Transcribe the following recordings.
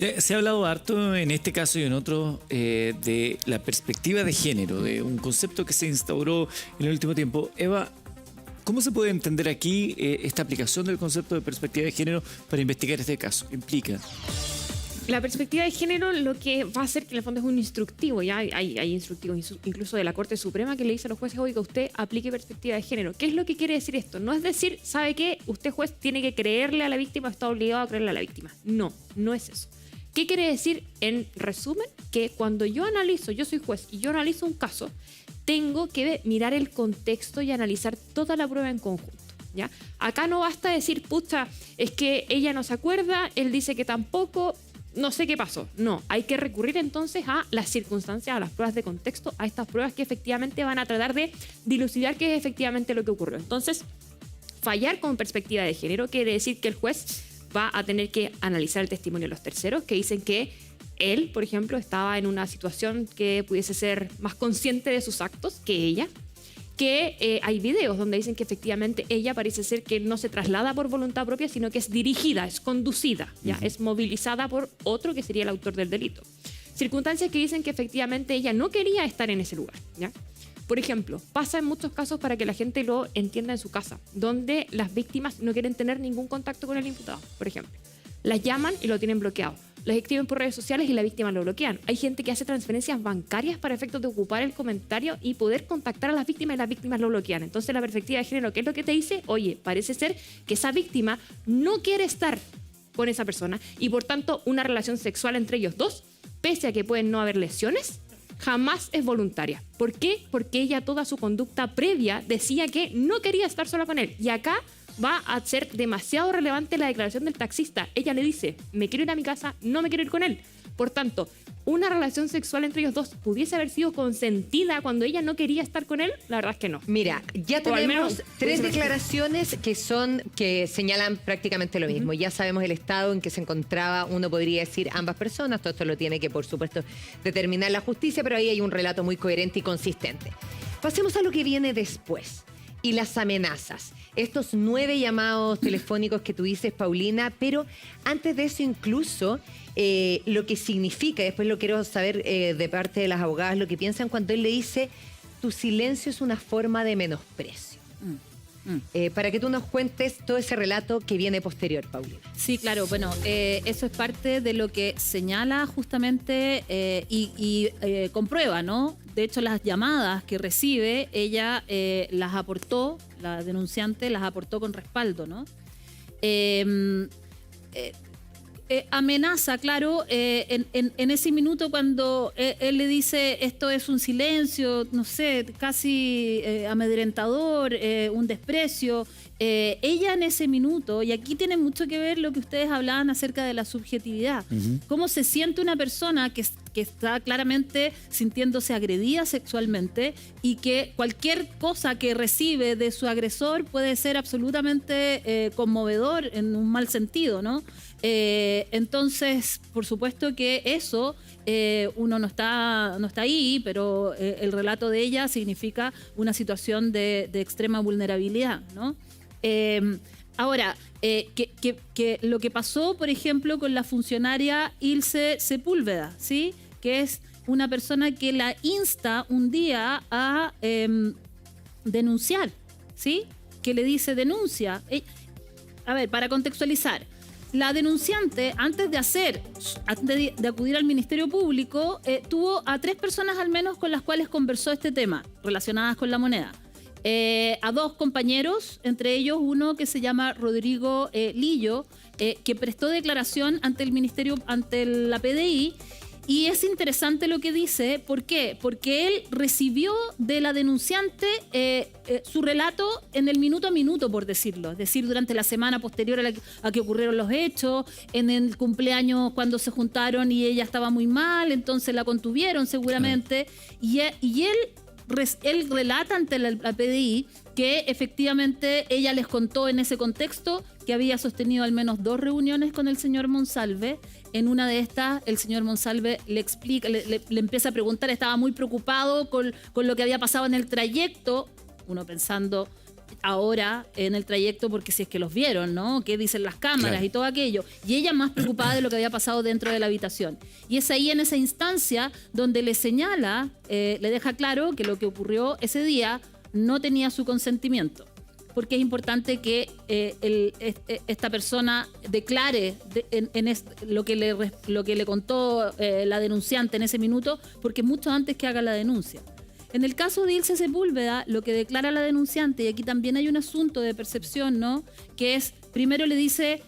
Se ha hablado harto en este caso y en otros de la perspectiva de género, de un concepto que se instauró en el último tiempo. Eva, ¿cómo se puede entender aquí esta aplicación del concepto de perspectiva de género para investigar este caso? ¿Qué implica? La perspectiva de género lo que va a hacer que en el fondo es un instructivo, ya hay instructivos incluso de la Corte Suprema que le dice a los jueces, oiga, usted aplique perspectiva de género. ¿Qué es lo que quiere decir esto? No es decir, ¿sabe qué? Usted juez tiene que creerle a la víctima, está obligado a creerle a la víctima. No, no es eso. ¿Qué quiere decir en resumen? Que cuando yo soy juez y yo analizo un caso, tengo que mirar el contexto y analizar toda la prueba en conjunto. ¿Ya? Acá no basta decir, pucha, es que ella no se acuerda, él dice que tampoco, no sé qué pasó. No, hay que recurrir entonces a las circunstancias, a las pruebas de contexto, a estas pruebas que efectivamente van a tratar de dilucidar qué es efectivamente lo que ocurrió. Entonces, fallar con perspectiva de género quiere decir que el juez va a tener que analizar el testimonio de los terceros que dicen que él, por ejemplo, estaba en una situación que pudiese ser más consciente de sus actos que ella, que hay videos donde dicen que efectivamente ella parece ser que no se traslada por voluntad propia, sino que es dirigida, es conducida, ¿ya? Es movilizada por otro que sería el autor del delito. Circunstancias que dicen que efectivamente ella no quería estar en ese lugar, ¿ya? Por ejemplo, pasa en muchos casos para que la gente lo entienda en su casa, donde las víctimas no quieren tener ningún contacto con el imputado, por ejemplo. Las llaman y lo tienen bloqueado. Las escriben por redes sociales y la víctima lo bloquean. Hay gente que hace transferencias bancarias para efectos de ocupar el comentario y poder contactar a las víctimas y las víctimas lo bloquean. Entonces la perspectiva de género, ¿qué es lo que te dice? Oye, parece ser que esa víctima no quiere estar con esa persona y por tanto una relación sexual entre ellos dos, pese a que pueden no haber lesiones, jamás es voluntaria. ¿Por qué? Porque ella toda su conducta previa decía que no quería estar sola con él. Y acá va a ser demasiado relevante la declaración del taxista. Ella le dice, me quiero ir a mi casa, no me quiero ir con él. Por tanto, una relación sexual entre ellos dos pudiese haber sido consentida cuando ella no quería estar con él, la verdad es que no. Mira, ya tenemos tres declaraciones que señalan prácticamente lo mismo. Ya sabemos el estado en que se encontraba, uno podría decir, ambas personas. Todo esto lo tiene que, por supuesto, determinar la justicia, pero ahí hay un relato muy coherente y consistente. Pasemos a lo que viene después. Y las amenazas. Estos 9 llamados telefónicos que tú dices, Paulina, pero antes de eso incluso lo que significa, después lo quiero saber de parte de las abogadas, lo que piensan cuando él le dice, tu silencio es una forma de menosprecio. Para que tú nos cuentes todo ese relato que viene posterior, Paulina. Sí, claro, bueno, eso es parte de lo que señala justamente y comprueba, ¿no? De hecho, las llamadas que recibe, ella las aportó, la denunciante las aportó con respaldo, ¿no? Amenaza, claro, en ese minuto cuando él le dice esto es un silencio, no sé, casi amedrentador, un desprecio. Ella en ese minuto, y aquí tiene mucho que ver lo que ustedes hablaban acerca de la subjetividad, cómo se siente una persona que está claramente sintiéndose agredida sexualmente y que cualquier cosa que recibe de su agresor puede ser absolutamente conmovedor en un mal sentido, ¿no? Entonces, por supuesto que eso uno no está ahí, pero el relato de ella significa una situación de extrema vulnerabilidad, ¿no? Ahora, que lo que pasó, por ejemplo, con la funcionaria Ilse Sepúlveda, ¿sí? Que es una persona que la insta un día a denunciar, ¿sí? Que le dice denuncia. A ver, para contextualizar, la denunciante, antes de acudir al Ministerio Público, tuvo a 3 personas al menos con las cuales conversó este tema, relacionadas con la moneda. A 2 compañeros, entre ellos uno que se llama Rodrigo Lillo, que prestó declaración ante el Ministerio, ante la PDI. Y es interesante lo que dice, ¿por qué? Porque él recibió de la denunciante su relato en el minuto a minuto, por decirlo. Es decir, durante la semana posterior a que ocurrieron los hechos, en el cumpleaños cuando se juntaron y ella estaba muy mal, entonces la contuvieron seguramente. Y él relata ante la PDI que efectivamente ella les contó en ese contexto que había sostenido al menos 2 reuniones con el señor Monsalve. En una de estas, el señor Monsalve le explica, le empieza a preguntar, estaba muy preocupado con lo que había pasado en el trayecto, uno pensando, ahora en el trayecto, porque si es que los vieron, ¿no? ¿Qué dicen las cámaras Claro. y todo aquello? Y ella más preocupada de lo que había pasado dentro de la habitación. Y es ahí en esa instancia donde le señala, le deja claro que lo que ocurrió ese día no tenía su consentimiento. Porque es importante que esta persona declare lo que le contó la denunciante en ese minuto, porque mucho antes que haga la denuncia. En el caso de Ilse Sepúlveda, lo que declara la denunciante, y aquí también hay un asunto de percepción, ¿no? Que es, primero le dice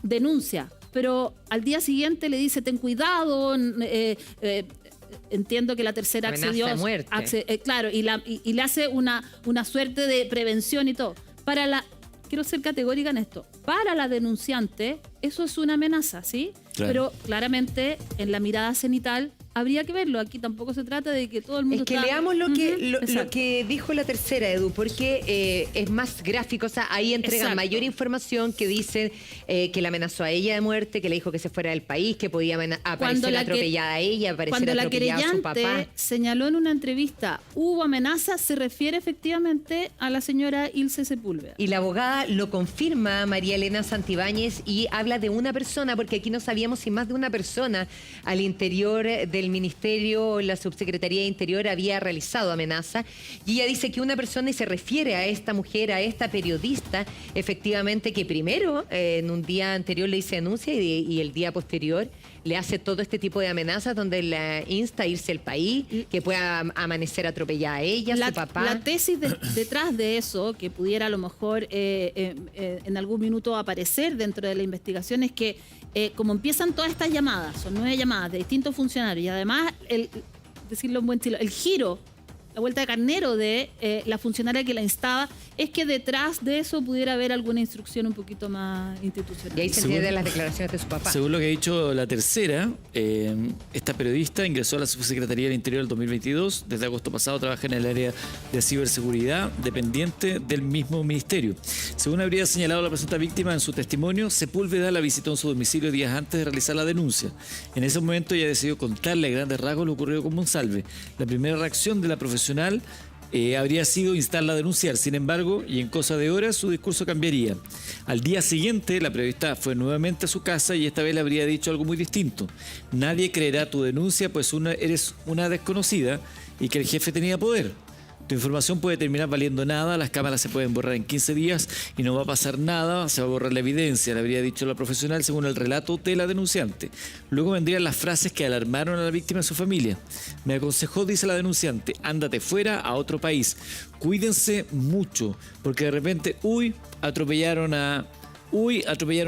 denuncia, pero al día siguiente le dice ten cuidado, entiendo que la tercera Amenaza accedió de muerte. claro, y le hace una suerte de prevención y todo. Quiero ser categórica en esto. Para la denunciante, eso es una amenaza, ¿sí? Claro. Pero claramente en la mirada cenital habría que verlo. Aquí tampoco se trata de que todo el mundo Es que está... leamos lo Exacto. que dijo la tercera, Edu, porque es más gráfico, o sea, ahí entregan Exacto. mayor información, que dicen que la amenazó a ella de muerte, que le dijo que se fuera del país, que podía aparecer atropellada a ella, aparecer Cuando la atropellada a su papá. querellante señaló en una entrevista hubo amenaza, se refiere efectivamente a la señora Ilse Sepúlveda. Y la abogada lo confirma, María Elena Santibáñez, y habla de una persona, porque aquí no sabíamos si más de una persona al interior del ministerio, la subsecretaría de Interior había realizado amenaza. Y ella dice que una persona, y se refiere a esta mujer, a esta periodista, efectivamente que primero, en un día anterior le hice denuncia y el día posterior le hace todo este tipo de amenazas donde la insta a irse al país, que pueda amanecer atropellada a ella, su papá. La tesis detrás de eso, que pudiera a lo mejor en algún minuto aparecer dentro de la investigación, es que como empiezan todas estas llamadas, son 9 llamadas de distintos funcionarios, y además, decirlo en buen estilo, el giro, la vuelta de carnero de la funcionaria que la instaba, es que detrás de eso pudiera haber alguna instrucción un poquito más institucional. Y ahí se entiende las declaraciones de su papá. Según lo que ha dicho la tercera, esta periodista ingresó a la Subsecretaría del Interior el 2022. Desde agosto pasado trabaja en el área de ciberseguridad, dependiente del mismo ministerio. Según habría señalado la presunta víctima en su testimonio, Sepúlveda la visitó en su domicilio días antes de realizar la denuncia. En ese momento ella decidió contarle a grandes rasgos lo ocurrido con Monsalve. La primera reacción de la profesional habría sido instarla a denunciar. Sin embargo, y en cosa de horas, su discurso cambiaría. Al día siguiente, la periodista fue nuevamente a su casa y esta vez le habría dicho algo muy distinto. Nadie creerá tu denuncia, pues eres una desconocida y que el jefe tenía poder. Tu información puede terminar valiendo nada, las cámaras se pueden borrar en 15 días y no va a pasar nada, se va a borrar la evidencia, le habría dicho la profesional según el relato de la denunciante. Luego vendrían las frases que alarmaron a la víctima y a su familia. Me aconsejó, dice la denunciante, ándate fuera a otro país. Cuídense mucho, porque de repente, atropellaron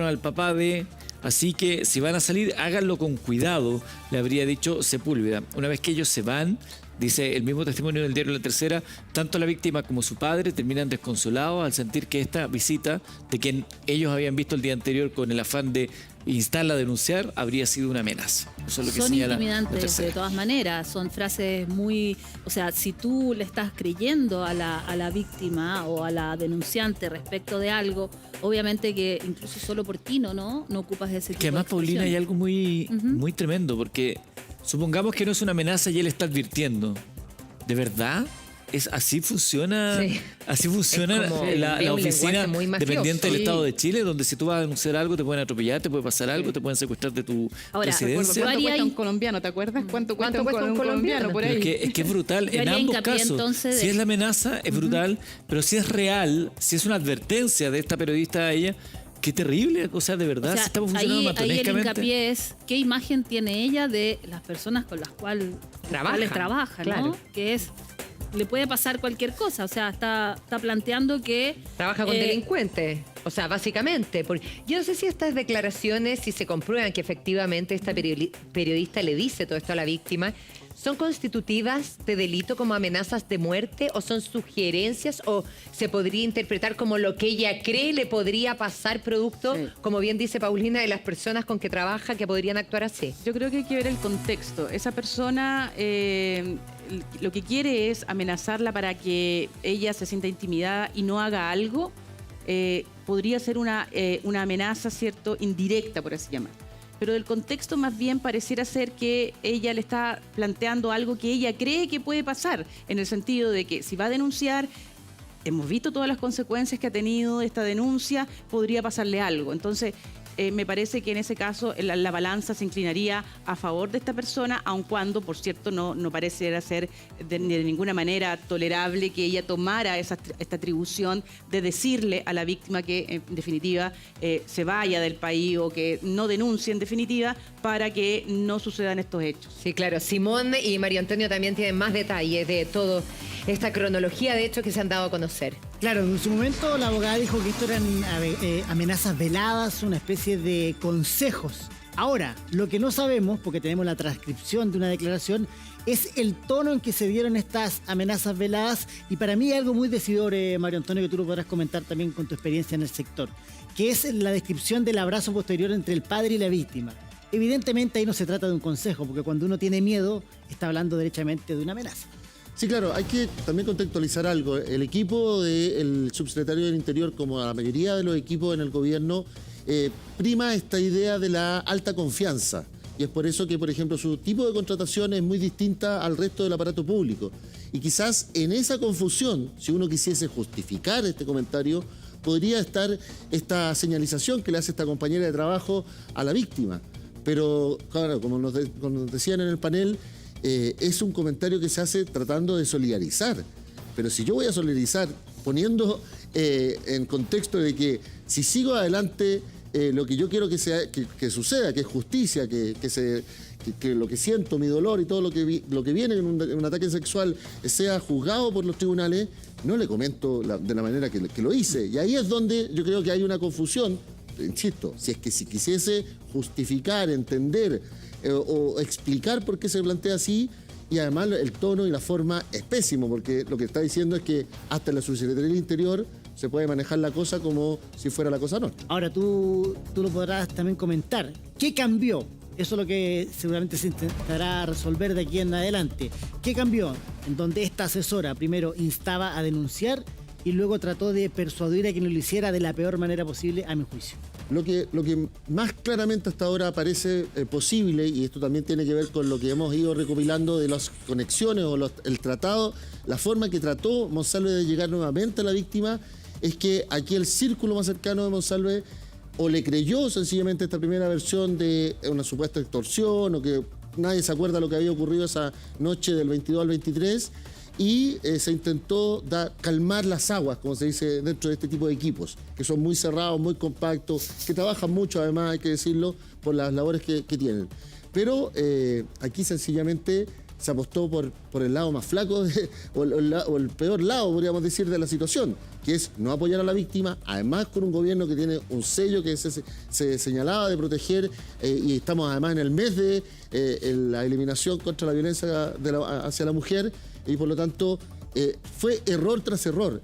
al papá de... Así que si van a salir, háganlo con cuidado, le habría dicho Sepúlveda. Una vez que ellos se van, dice el mismo testimonio del diario La Tercera, tanto la víctima como su padre terminan desconsolados al sentir que esta visita, de quien ellos habían visto el día anterior con el afán de instarla a denunciar, habría sido una amenaza. Eso es lo que son señala La intimidantes Tercera. de todas maneras, son frases muy... O sea, si tú le estás creyendo a la víctima o a la denunciante respecto de algo, obviamente que incluso solo por ti no ocupas ese tipo Que además, de Paulina, hay expresión. algo muy tremendo, porque supongamos que no es una amenaza y él está advirtiendo. ¿De verdad? ¿Así funciona? Sí. Así funciona Es como la un oficina lenguaje muy mafioso. dependiente del Sí. Estado de Chile, donde si tú vas a denunciar algo te pueden atropellar, te puede pasar algo, te pueden secuestrar de tu Ahora, residencia. Yo ¿Cuánto haría cuesta ahí- un colombiano? ¿Te acuerdas? ¿Cuánto cuesta un un colombiano por Pero ahí? es que es brutal. Yo En haría ambos hincapié, casos, entonces, si de- es la amenaza, es brutal, pero si es real, si es una advertencia de esta periodista a ella, qué terrible. O sea, de verdad, O sea, si estamos funcionando ahí el matonescamente. hincapié es qué imagen tiene ella de las personas con las cuales trabaja, claro. ¿no? Que es, le puede pasar cualquier cosa. O sea, está planteando que... Trabaja con eh, delincuentes, o sea, básicamente. Porque yo no sé si estas declaraciones, si se comprueban que efectivamente esta periodista le dice todo esto a la víctima, ¿son constitutivas de delito como amenazas de muerte o son sugerencias o se podría interpretar como lo que ella cree le podría pasar producto, Sí. como bien dice Paulina, de las personas con que trabaja que podrían actuar así? Yo creo que hay que ver el contexto. Esa persona lo que quiere es amenazarla para que ella se sienta intimidada y no haga algo. Podría ser una amenaza, ¿cierto?, indirecta, por así llamar. Pero del contexto más bien pareciera ser que ella le está planteando algo que ella cree que puede pasar, en el sentido de que si va a denunciar, hemos visto todas las consecuencias que ha tenido esta denuncia, podría pasarle algo. Entonces, me parece que en ese caso la balanza se inclinaría a favor de esta persona, aun cuando, por cierto, no pareciera ser de ninguna manera tolerable que ella tomara esta atribución de decirle a la víctima que, en definitiva, se vaya del país o que no denuncie, en definitiva, para que no sucedan estos hechos. Sí, claro. Simón y Mario Antonio también tienen más detalles de toda esta cronología de hechos que se han dado a conocer. Claro, en su momento la abogada dijo que esto eran amenazas veladas, una especie de consejos. Ahora, lo que no sabemos, porque tenemos la transcripción de una declaración, es el tono en que se dieron estas amenazas veladas, y para mí hay algo muy decidor, Mario Antonio, que tú lo podrás comentar también con tu experiencia en el sector, que es la descripción del abrazo posterior entre el padre y la víctima. Evidentemente ahí no se trata de un consejo, porque cuando uno tiene miedo, está hablando derechamente de una amenaza. Sí, claro, hay que también contextualizar algo. El equipo del subsecretario del Interior, como la mayoría de los equipos en el gobierno, prima esta idea de la alta confianza. Y es por eso que, por ejemplo, su tipo de contratación es muy distinta al resto del aparato público. Y quizás en esa confusión, si uno quisiese justificar este comentario, podría estar esta señalización que le hace esta compañera de trabajo a la víctima. Pero, claro, como nos decían en el panel, es un comentario que se hace tratando de solidarizar. Pero si yo voy a solidarizar poniendo en contexto de que si sigo adelante lo que yo quiero que suceda, que es justicia, que lo que siento, mi dolor y todo lo que viene en un ataque sexual sea juzgado por los tribunales, no le comento de la manera que lo hice. Y ahí es donde yo creo que hay una confusión. Insisto, si quisiese justificar, entender o explicar por qué se plantea así, y además el tono y la forma es pésimo, porque lo que está diciendo es que hasta en la Subsecretaría del Interior se puede manejar la cosa como si fuera la cosa nuestra. Ahora tú lo podrás también comentar. ¿Qué cambió? Eso es lo que seguramente se intentará resolver de aquí en adelante. ¿Qué cambió? En donde esta asesora primero instaba a denunciar y luego trató de persuadir a quien lo hiciera de la peor manera posible, a mi juicio. Lo que más claramente hasta ahora parece posible, y esto también tiene que ver con lo que hemos ido recopilando de las conexiones o el tratado, la forma que trató Monsalve de llegar nuevamente a la víctima, es que aquí el círculo más cercano de Monsalve o le creyó sencillamente esta primera versión de una supuesta extorsión, o que nadie se acuerda lo que había ocurrido esa noche del 22 al 23, y se intentó calmar las aguas, como se dice dentro de este tipo de equipos, que son muy cerrados, muy compactos, que trabajan mucho, además, hay que decirlo, por las labores que tienen. Pero aquí sencillamente se apostó por el lado más flaco o el peor lado, podríamos decir, de la situación, que es no apoyar a la víctima, además con un gobierno que tiene un sello que se señalaba de proteger, y estamos además en el mes de la eliminación contra la violencia hacia la mujer, y por lo tanto fue error tras error.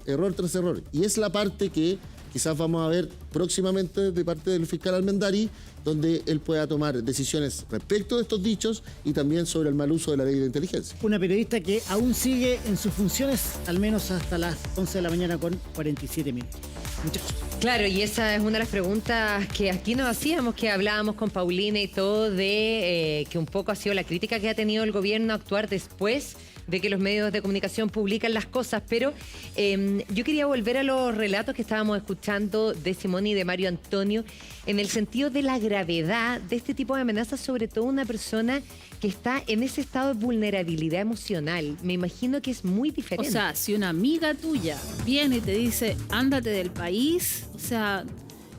Y es la parte que quizás vamos a ver próximamente de parte del fiscal Almendari, donde él pueda tomar decisiones respecto de estos dichos y también sobre el mal uso de la ley de inteligencia. Una periodista que aún sigue en sus funciones, al menos hasta las 11 de la mañana con 47 minutos. Muchas gracias. Claro, y esa es una de las preguntas que aquí nos hacíamos, que hablábamos con Paulina y todo, de que un poco ha sido la crítica que ha tenido el gobierno a actuar después de que los medios de comunicación publican las cosas, pero yo quería volver a los relatos que estábamos escuchando de Simón y de Mario Antonio, en el sentido de la gravedad de este tipo de amenazas, sobre todo una persona que está en ese estado de vulnerabilidad emocional. Me imagino que es muy diferente. O sea, si una amiga tuya viene y te dice, ándate del país, o sea,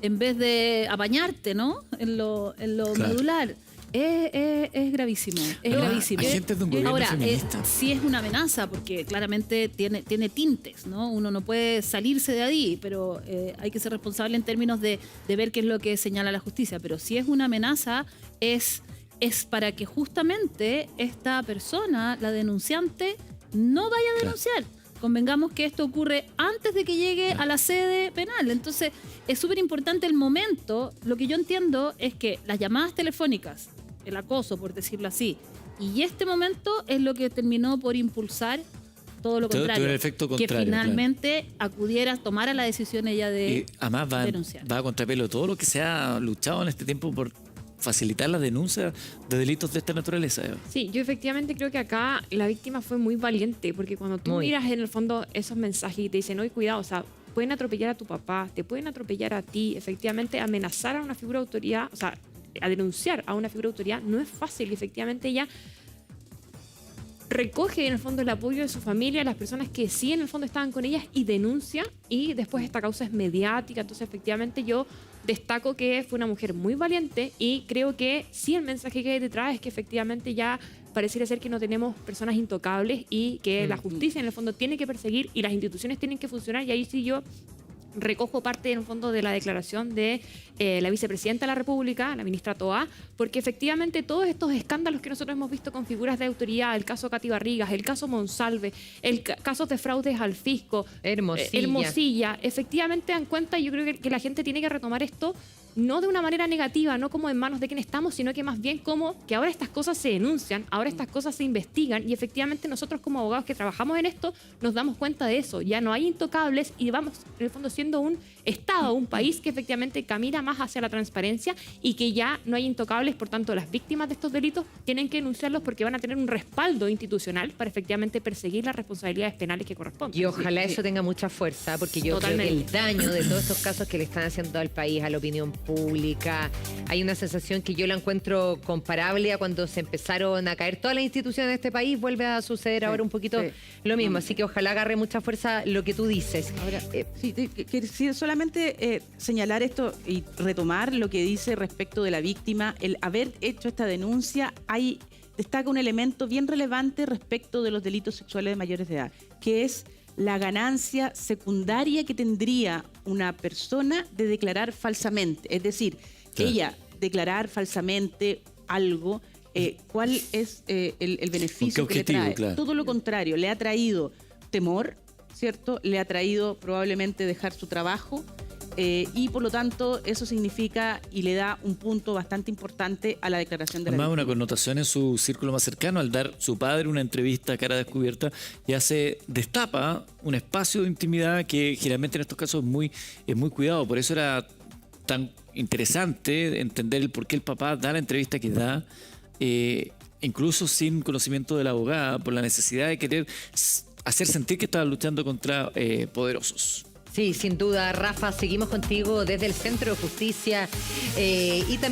en vez de apañarte, ¿no? En lo Claro. medular. Es gravísimo, es gravísimo. Hay gente de un gobierno Ahora, feminista. sí es una amenaza, porque claramente tiene tintes, ¿no? Uno no puede salirse de ahí, pero hay que ser responsable en términos de ver qué es lo que señala la justicia. Pero si es una amenaza, es para que justamente esta persona, la denunciante, no vaya a denunciar. Convengamos que esto ocurre antes de que llegue a la sede penal. Entonces, es súper importante el momento. Lo que yo entiendo es que las llamadas telefónicas, el acoso, por decirlo así, y este momento es lo que terminó por impulsar todo lo contrario. el efecto contrario, que finalmente tomara la decisión ella de Y además denunciar. va a contrapelo todo lo que se ha luchado en este tiempo por facilitar la denuncia de delitos de esta naturaleza, Eva. Sí, yo efectivamente creo que acá la víctima fue muy valiente, porque cuando tú Muy. miras en el fondo esos mensajes y te dicen, oye, cuidado, o sea, pueden atropellar a tu papá, te pueden atropellar a ti, efectivamente amenazar a una figura de autoridad, o sea, a denunciar a una figura de autoridad no es fácil, y efectivamente ella recoge en el fondo el apoyo de su familia, las personas que sí en el fondo estaban con ellas, y denuncia, y después esta causa es mediática. Entonces efectivamente yo destaco que fue una mujer muy valiente, y creo que sí el mensaje que hay detrás es que efectivamente ya pareciera ser que no tenemos personas intocables, y que la justicia en el fondo tiene que perseguir y las instituciones tienen que funcionar. Y ahí sí yo recojo parte en el fondo de la declaración de la vicepresidenta de la República, la ministra Toá, porque efectivamente todos estos escándalos que nosotros hemos visto con figuras de autoridad, el caso Katy Barrigas, el caso Monsalve, casos de fraudes al fisco, Hermosilla, efectivamente dan cuenta, y yo creo que la gente tiene que retomar esto no de una manera negativa, no como en manos de quien estamos, sino que más bien como que ahora estas cosas se denuncian, ahora estas cosas se investigan, y efectivamente nosotros como abogados que trabajamos en esto nos damos cuenta de eso. Ya no hay intocables y vamos en el fondo siendo un Estado, un país que efectivamente camina más hacia la transparencia, y que ya no hay intocables. Por tanto, las víctimas de estos delitos tienen que denunciarlos porque van a tener un respaldo institucional para efectivamente perseguir las responsabilidades penales que corresponden. Y ojalá eso tenga mucha fuerza, porque yo creo que el daño de todos estos casos que le están haciendo al país, a la opinión pública, hay una sensación que yo la encuentro comparable a cuando se empezaron a caer todas las instituciones de este país. Vuelve a suceder ahora un poquito lo mismo, así que ojalá agarre mucha fuerza lo que tú dices. Ahora, sí, solamente señalar esto y retomar lo que dice respecto de la víctima. El haber hecho esta denuncia, destaca un elemento bien relevante respecto de los delitos sexuales de mayores de edad, que es la ganancia secundaria que tendría una persona de declarar falsamente. Es decir, ella declarar falsamente algo, ¿cuál es el beneficio que le trae? Claro. Todo lo contrario, le ha traído temor, ¿cierto? Le ha traído probablemente dejar su trabajo, y por lo tanto eso significa y le da un punto bastante importante a la declaración de la Además, víctima. una connotación en su círculo más cercano, al dar su padre una entrevista a cara descubierta, ya se destapa un espacio de intimidad que generalmente en estos casos es muy cuidado. Por eso era tan interesante entender el por qué el papá da la entrevista que da, incluso sin conocimiento de la abogada, por la necesidad de querer hacer sentir que estaba luchando contra poderosos. Sí, sin duda, Rafa, seguimos contigo desde el Centro de Justicia y también